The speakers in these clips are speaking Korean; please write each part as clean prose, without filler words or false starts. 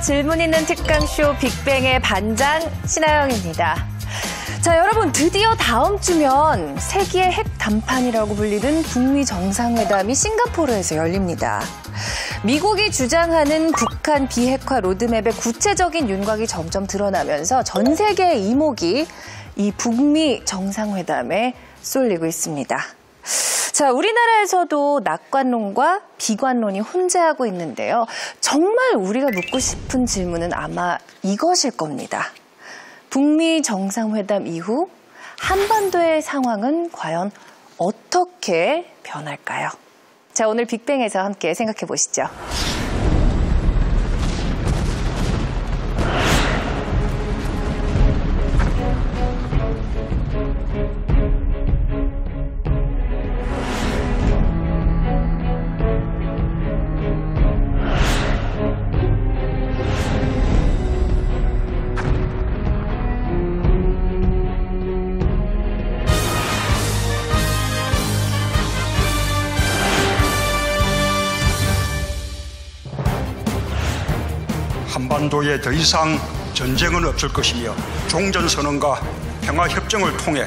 질문 있는 특강쇼 빅뱅의 반장 신하영입니다. 자, 여러분 드디어 다음 주면 세계의 핵 담판이라고 불리는 북미 정상회담이 싱가포르에서 열립니다. 미국이 주장하는 북한 비핵화 로드맵의 구체적인 윤곽이 점점 드러나면서 전 세계의 이목이 이 북미 정상회담에 쏠리고 있습니다. 자, 우리나라에서도 낙관론과 비관론이 혼재하고 있는데요. 정말 우리가 묻고 싶은 질문은 아마 이것일 겁니다. 북미 정상회담 이후 한반도의 상황은 과연 어떻게 변할까요? 자, 오늘 빅뱅에서 함께 생각해 보시죠. 한반도에 더 이상 전쟁은 없을 것이며 종전선언과 평화협정을 통해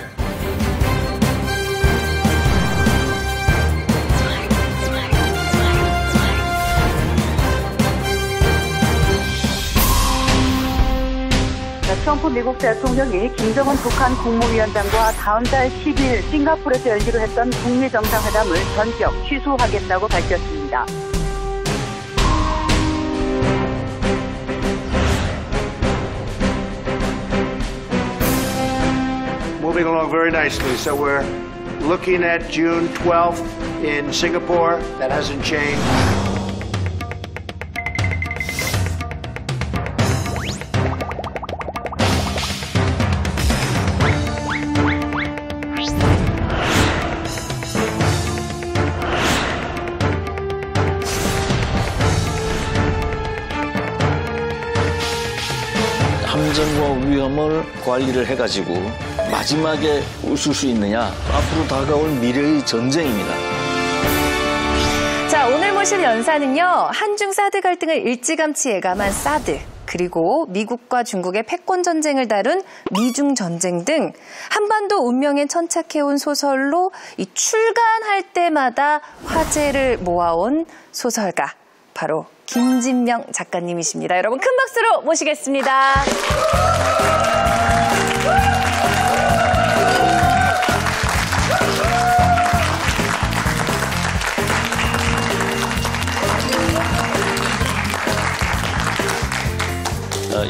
트럼프 미국 대통령이 김정은 북한 국무위원장과 다음 달 10일 싱가포르에서 열기로 했던 북미 정상회담을 전격 취소하겠다고 밝혔습니다. Moving along very nicely. So we're looking at June 12th in Singapore. That hasn't changed. 함정과 위험을 관리를 해가지고 마지막에 웃을 수 있느냐? 앞으로 다가올 미래의 전쟁입니다. 자, 오늘 모실 연사는요. 한중 사드 갈등을 일찌감치 예감한 사드, 그리고 미국과 중국의 패권 전쟁을 다룬 미중 전쟁 등 한반도 운명에 천착해온 소설로 이 출간할 때마다 화제를 모아온 소설가, 바로 김진명 작가님이십니다. 여러분 큰 박수로 모시겠습니다.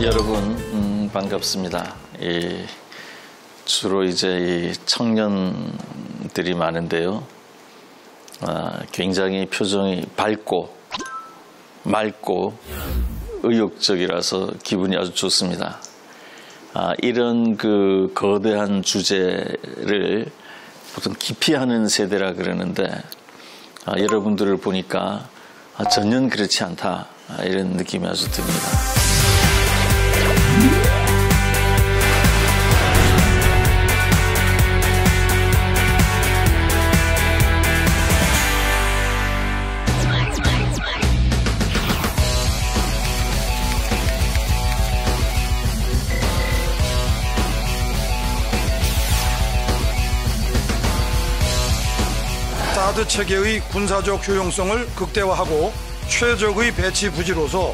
여러분 반갑습니다. 주로 이제 청년들이 많은데요. 굉장히 표정이 밝고 맑고 의욕적이라서 기분이 아주 좋습니다. 이런 그 거대한 주제를 보통 기피하는 세대라 그러는데 여러분들을 보니까 전혀 그렇지 않다, 이런 느낌이 아주 듭니다. 사드 체계의 군사적 효용성을 극대화하고 최적의 배치 부지로서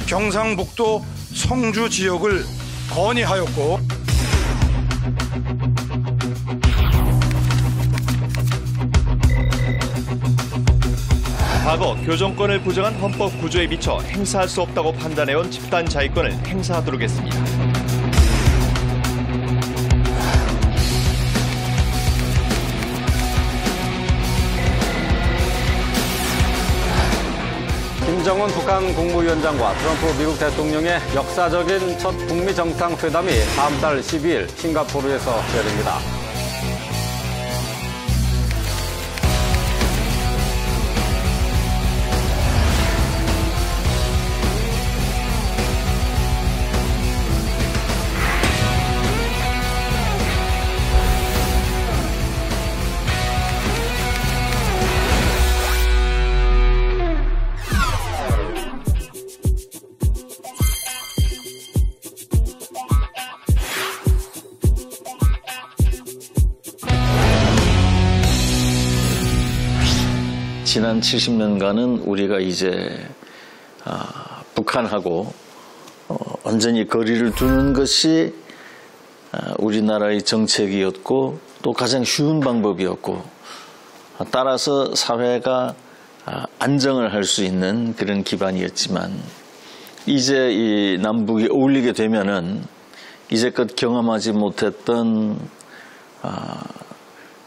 경상북도 성주 지역을 건의하였고, 과거 교정권을 부정한 헌법 구조에 미쳐 행사할 수 없다고 판단해온 집단 자위권을 행사하도록 했습니다. 김정은 북한 국무위원장과 트럼프 미국 대통령의 역사적인 첫 북미 정상회담이 다음 달 12일 싱가포르에서 열립니다. 지난 70년간은 우리가 이제 북한하고 완전히 거리를 두는 것이 우리나라의 정책이었고 또 가장 쉬운 방법이었고 따라서 사회가 안정을 할 수 있는 그런 기반이었지만 이제 이 남북이 어울리게 되면은 이제껏 경험하지 못했던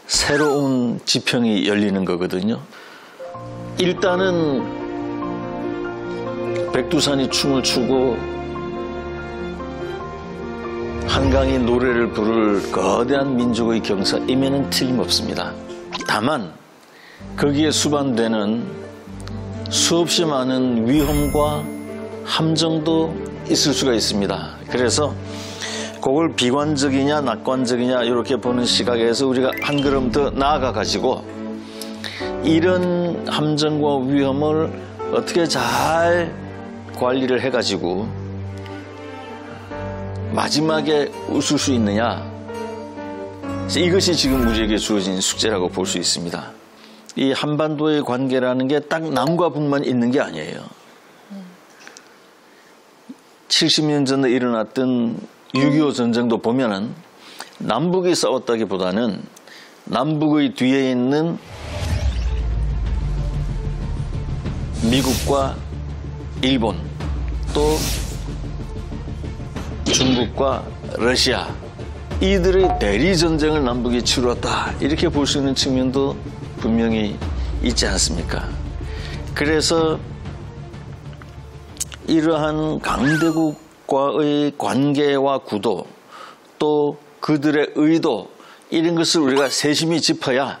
새로운 지평이 열리는 거거든요. 일단은 백두산이 춤을 추고 한강이 노래를 부를 거대한 민족의 경사임에는 틀림없습니다. 다만 거기에 수반되는 수없이 많은 위험과 함정도 있을 수가 있습니다. 그래서 그걸 비관적이냐 낙관적이냐 이렇게 보는 시각에서 우리가 한 걸음 더 나아가 가지고 이런 함정과 위험을 어떻게 잘 관리를 해가지고 마지막에 웃을 수 있느냐, 이것이 지금 우리에게 주어진 숙제라고 볼 수 있습니다. 이 한반도의 관계라는 게 딱 남과 북만 있는 게 아니에요. 70년 전에 일어났던 6.25 전쟁도 보면은 남북이 싸웠다기보다는 남북의 뒤에 있는 미국과 일본 또 중국과 러시아 이들의 대리전쟁을 남북이 치루었다 이렇게 볼 수 있는 측면도 분명히 있지 않습니까? 그래서 이러한 강대국과의 관계와 구도 또 그들의 의도 이런 것을 우리가 세심히 짚어야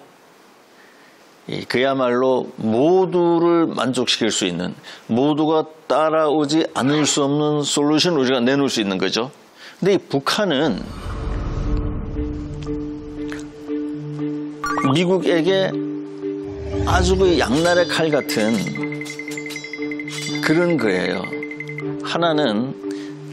그야말로 모두를 만족시킬 수 있는 모두가 따라오지 않을 수 없는 솔루션을 우리가 내놓을 수 있는 거죠. 근데 이 북한은 미국에게 아주 그 양날의 칼 같은 그런 거예요. 하나는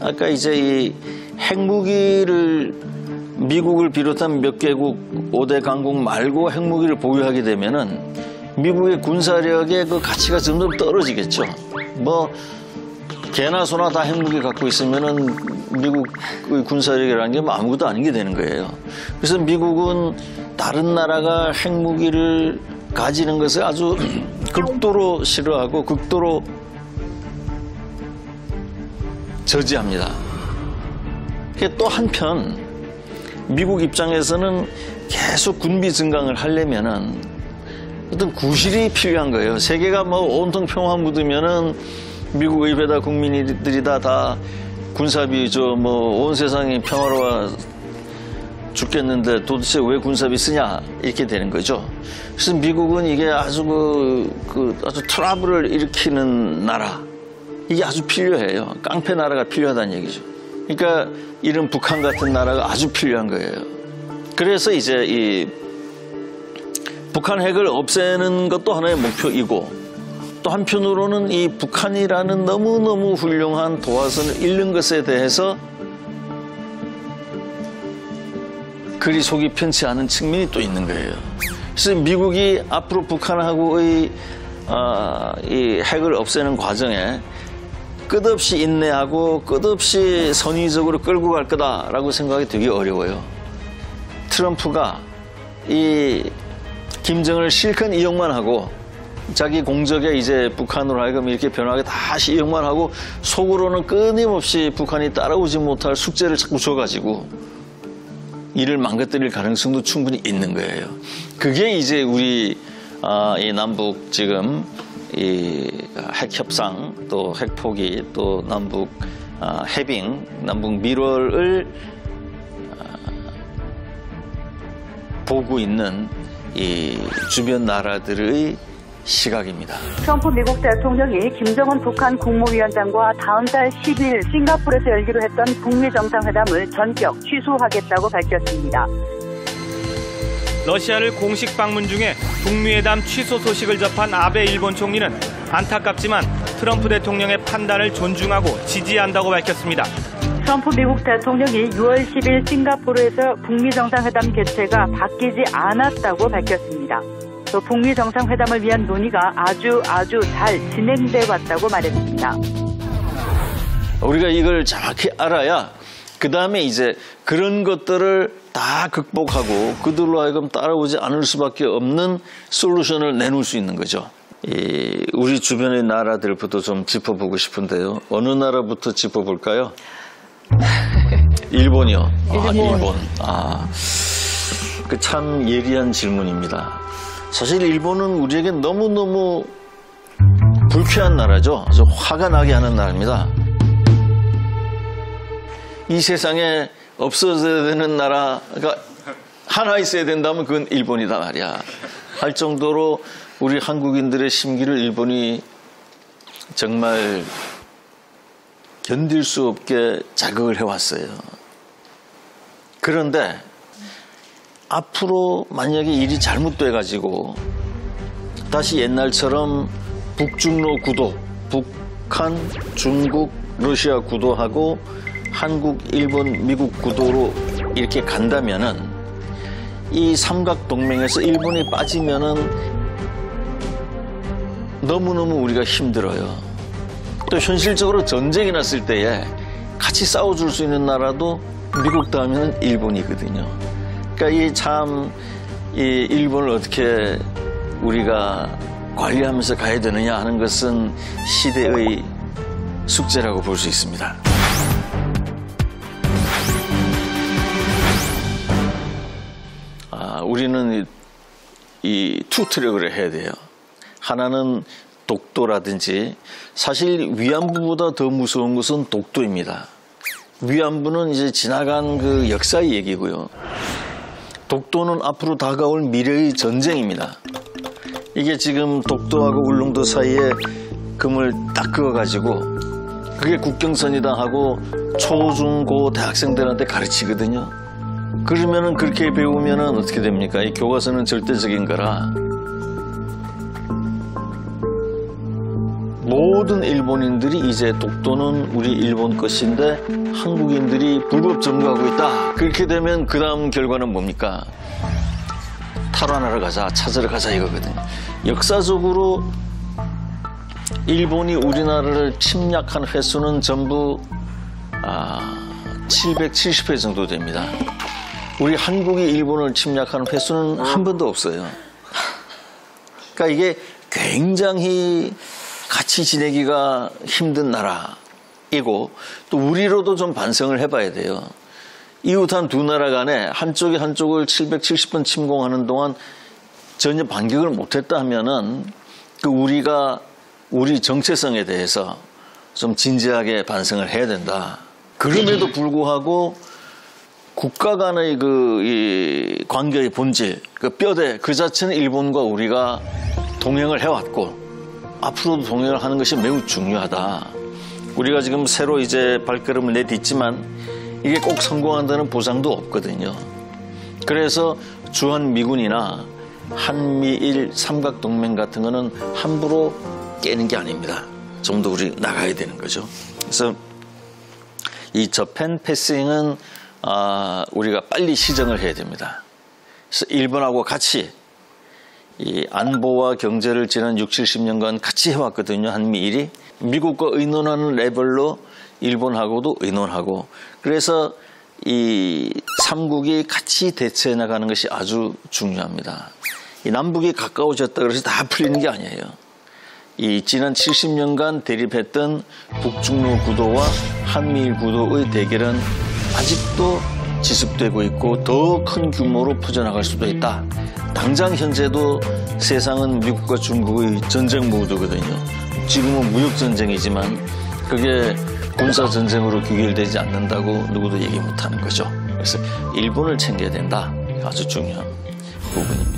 아까 이제 이 핵무기를 미국을 비롯한 몇 개국 5대 강국 말고 핵무기를 보유하게 되면은 미국의 군사력의 그 가치가 점점 떨어지겠죠. 뭐 개나 소나 다 핵무기 갖고 있으면은 미국의 군사력이라는 게 뭐 아무것도 아닌 게 되는 거예요. 그래서 미국은 다른 나라가 핵무기를 가지는 것을 아주 극도로 싫어하고 극도로 저지합니다. 또 한편 미국 입장에서는 계속 군비 증강을 하려면은 어떤 구실이 필요한 거예요. 세계가 뭐 온통 평화 묻으면은 미국 의회다 국민들이 다 군사비 뭐 온 세상이 평화로워 죽겠는데 도대체 왜 군사비 쓰냐 이렇게 되는 거죠. 그래서 미국은 이게 아주 아주 트러블을 일으키는 나라 이게 아주 필요해요. 깡패 나라가 필요하다는 얘기죠. 그러니까 이런 북한 같은 나라가 아주 필요한 거예요. 그래서 이제 이 북한 핵을 없애는 것도 하나의 목표이고 또 한편으로는 이 북한이라는 너무너무 훌륭한 도화선을 잃는 것에 대해서 그리 속이 편치 않은 측면이 또 있는 거예요. 그래서 미국이 앞으로 북한하고의 이 핵을 없애는 과정에 끝없이 인내하고 끝없이 선의적으로 끌고 갈 거다라고 생각이 되게 어려워요. 트럼프가 이 김정을 실컷 이용만 하고 자기 공적에 이제 북한으로 하여금 이렇게 변하게 다시 이용만 하고 속으로는 끊임없이 북한이 따라오지 못할 숙제를 자꾸 줘가지고 이를 망가뜨릴 가능성도 충분히 있는 거예요. 그게 이제 우리 이 남북 지금 이 핵 협상 또 핵 포기 또 남북 해빙 남북 밀월을 보고 있는 이 주변 나라들의 시각입니다. 트럼프 미국 대통령이 김정은 북한 국무위원장과 다음 달 10일 싱가포르에서 열기로 했던 북미 정상회담을 전격 취소하겠다고 밝혔습니다. 러시아를 공식 방문 중에 북미회담 취소 소식을 접한 아베 일본 총리는 안타깝지만 트럼프 대통령의 판단을 존중하고 지지한다고 밝혔습니다. 트럼프 미국 대통령이 6월 10일 싱가포르에서 북미 정상회담 개최가 바뀌지 않았다고 밝혔습니다. 또 북미 정상회담을 위한 논의가 아주 잘 진행돼 왔다고 말했습니다. 우리가 이걸 정확히 알아야 그 다음에 이제 그런 것들을 다 극복하고 그들로 하여금 따라오지 않을 수밖에 없는 솔루션을 내놓을 수 있는 거죠. 우리 주변의 나라들부터 좀 짚어보고 싶은데요. 어느 나라부터 짚어볼까요? 일본이요. 일본. 그 참 예리한 질문입니다. 사실 일본은 우리에게 너무너무 불쾌한 나라죠. 아주 화가 나게 하는 나라입니다. 이 세상에 없어져야 되는 나라가 하나 있어야 된다면 그건 일본이다 말이야. 할 정도로 우리 한국인들의 심기를 일본이 정말 견딜 수 없게 자극을 해왔어요. 그런데 앞으로 만약에 일이 잘못돼가지고 다시 옛날처럼 북중로 구도, 북한, 중국, 러시아 구도하고 한국, 일본, 미국 구도로 이렇게 간다면은 이 삼각동맹에서 일본이 빠지면은 너무너무 우리가 힘들어요. 또 현실적으로 전쟁이 났을 때에 같이 싸워줄 수 있는 나라도 미국 다음에는 일본이거든요. 그러니까 이 일본을 어떻게 우리가 관리하면서 가야 되느냐 하는 것은 시대의 숙제라고 볼 수 있습니다. 우리는 이 투 트랙을 해야 돼요. 하나는 독도라든지, 사실 위안부보다 더 무서운 것은 독도입니다. 위안부는 이제 지나간 그 역사의 얘기고요. 독도는 앞으로 다가올 미래의 전쟁입니다. 이게 지금 독도하고 울릉도 사이에 금을 딱 그어가지고 그게 국경선이다 하고 초, 중, 고 대학생들한테 가르치거든요. 그러면은 그렇게 배우면은 어떻게 됩니까? 이 교과서는 절대적인 거라 모든 일본인들이 이제 독도는 우리 일본 것인데 한국인들이 불법 점거하고 있다. 그렇게 되면 그 다음 결과는 뭡니까? 탈환하러 가자, 찾으러 가자 이거거든요. 역사적으로 일본이 우리나라를 침략한 횟수는 전부 770회 정도 됩니다. 우리 한국이 일본을 침략한 횟수는 한 번도 없어요. 그러니까 이게 굉장히 같이 지내기가 힘든 나라이고 또 우리로도 좀 반성을 해봐야 돼요. 이웃한 두 나라 간에 한쪽이 한쪽을 770번 침공하는 동안 전혀 반격을 못했다 하면은 우리가 우리 정체성에 대해서 좀 진지하게 반성을 해야 된다. 그럼에도 불구하고 국가 간의 이 관계의 본질, 그 뼈대 그 자체는 일본과 우리가 동행을 해왔고 앞으로도 동행을 하는 것이 매우 중요하다. 우리가 지금 새로 이제 발걸음을 내딛지만 이게 꼭 성공한다는 보장도 없거든요. 그래서 주한미군이나 한미일 삼각동맹 같은 거는 함부로 깨는 게 아닙니다. 좀 더 우리 나가야 되는 거죠. 그래서 이 저펜 패싱은 우리가 빨리 시정을 해야 됩니다. 그래서 일본하고 같이 이 안보와 경제를 지난 60, 70년간 같이 해왔거든요. 한미일이. 미국과 의논하는 레벨로 일본하고도 의논하고. 그래서 이 삼국이 같이 대처해 나가는 것이 아주 중요합니다. 이 남북이 가까워졌다 그래서 다 풀리는 게 아니에요. 이 지난 70년간 대립했던 북중로 구도와 한미일 구도의 대결은 아직도 지속되고 있고 더 큰 규모로 퍼져나갈 수도 있다. 당장 현재도 세상은 미국과 중국의 전쟁 모드거든요. 지금은 무역전쟁이지만 그게 군사전쟁으로 귀결되지 않는다고 누구도 얘기 못하는 거죠. 그래서 일본을 챙겨야 된다. 아주 중요한 부분입니다.